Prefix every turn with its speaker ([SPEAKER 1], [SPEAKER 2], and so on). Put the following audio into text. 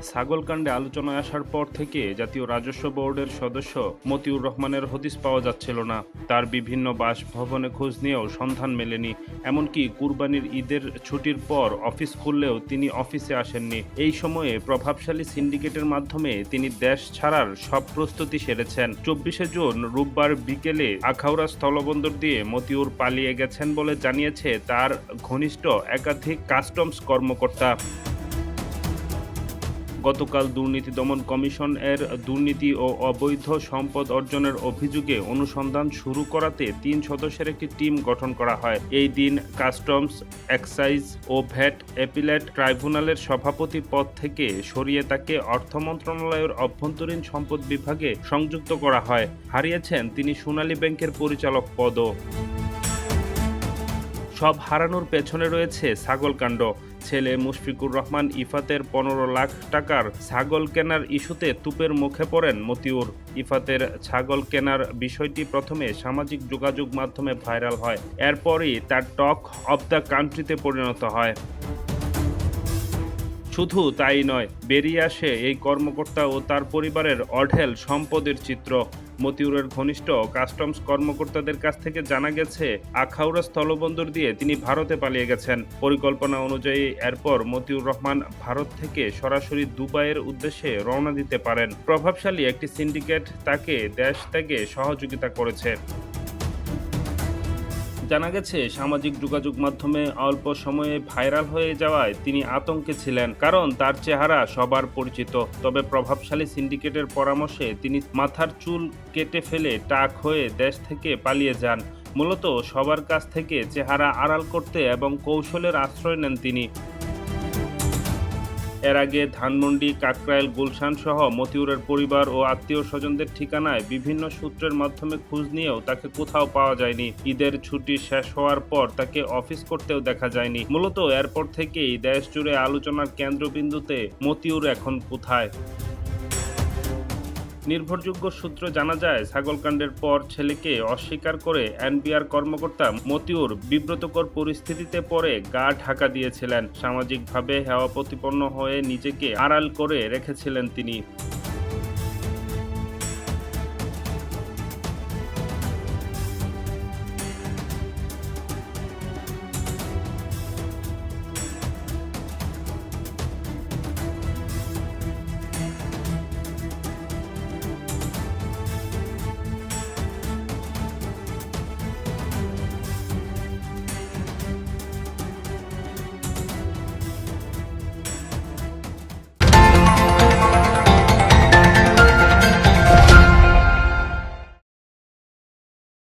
[SPEAKER 1] ছাগলকাণ্ডে আলোচনায় আসার পর থেকে জাতীয় রাজস্ব বোর্ডের সদস্য মতিউর রহমানের হদিস পাওয়া যাচ্ছিল না। তার বিভিন্ন বাসভবনে খোঁজ নিয়েও সন্ধান মেলেনি। এমনকি কুরবানির ঈদের ছুটির পর অফিস খুললেও তিনি অফিসে আসেননি। এই সময়ে প্রভাবশালী সিন্ডিকেটের মাধ্যমে তিনি দেশ ছাড়ার সব প্রস্তুতি সেরেছেন। 24শে জুন রোববার বিকেলে আখাউড়া স্থলবন্দর দিয়ে মতিউর পালিয়ে গেছেন বলে জানিয়েছে তার ঘনিষ্ঠ একাধিক কাস্টমস কর্মকর্তা। গতকাল দুর্নীতি দমন কমিশন এর দুর্নীতি ও অবৈধ সম্পদ অর্জনের অভিযোগে অনুসন্ধান শুরু করাতে 3 সদস্যের একটি টিম গঠন করা হয়। এই দিন কাস্টমস, এক্সাইজ ও ভ্যাট অ্যাপিলেট ট্রাইব্যুনালের সভাপতি পদ থেকে সরিয়ে তাকে অর্থ মন্ত্রণালয়ের অভ্যন্তরীণ সম্পদ বিভাগে সংযুক্ত করা হয়। হারিয়েছেন তিনি সোনালী ব্যাংকের পরিচালক পদও। সব হারানোর পেছনে রয়েছে ছাগলকাণ্ড। ছেলে মুশফিকুর রহমান ইফাতের 15 লাখ টাকার ছাগল কেনার ইস্যুতে তুপের মুখে পড়েন মতিউর। ইফাতের ছাগল কেনার বিষয়টি প্রথমে সামাজিক যোগাযোগ মাধ্যমে ভাইরাল হয়। এরপরই তার টক অব দ্য কান্ট্রিতে পরিণত হয়। শুধু তাই নয়, বেরিয়ে আসে এই কর্মকর্তা ও তার পরিবারের অঢেল সম্পদের চিত্র। মতিউরের ঘনিষ্ঠ কাস্টমস কর্মকর্তাদের কাছ থেকে জানা গেছে, আখাউড়া স্থলবন্দর দিয়ে তিনি ভারতে পালিয়ে গেছেন। পরিকল্পনা অনুযায়ী এরপর মতিউর রহমান ভারত থেকে সরাসরি দুবাইয়ের উদ্দেশ্যে রওনা দিতে পারেন। প্রভাবশালী একটি সিন্ডিকেট তাকে দেশ ত্যাগে সহযোগিতা করেছে। জানা গেছে, সামাজিক যোগাযোগ মাধ্যমে অল্প সময়ে ভাইরাল হয়ে যাওয়ায় তিনি আতঙ্কে ছিলেন, কারণ তার চেহারা সবার পরিচিত। তবে প্রভাবশালী সিন্ডিকেটের পরামর্শে তিনি মাথার চুল কেটে ফেলে টাক হয়ে দেশ থেকে পালিয়ে যান। মূলত সবার কাছ থেকে চেহারা আড়াল করতে এবং কৌশলের আশ্রয় নেন তিনি। এর আগে ধানমন্ডি, কাকরাইল, গুলশান সহ মতিউরের পরিবার ও আত্মীয় স্বজনদের ঠিকানায় বিভিন্ন সূত্রের মাধ্যমে খোঁজ নিয়েও তাকে কোথাও পাওয়া যায়নি। ঈদের ছুটি শেষ হওয়ার পর তাকে অফিস করতেও দেখা যায়নি। মূলত এরপর থেকেই দেশ জুড়ে আলোচনার কেন্দ্রবিন্দুতে মতিউর এখন কোথায়। নির্ভরযোগ্য সূত্র জানা যায়, ছাগলকাণ্ডের পর ছেলেকে অস্বীকার করে এনবিআর কর্মকর্তা মতিউর বিব্রতকর পরিস্থিতিতে পড়ে গা ঢাকা দিয়েছিলেন। সামাজিকভাবে হেয় প্রতিপন্ন হয়ে নিজেকে আড়াল করে রেখেছিলেন তিনি।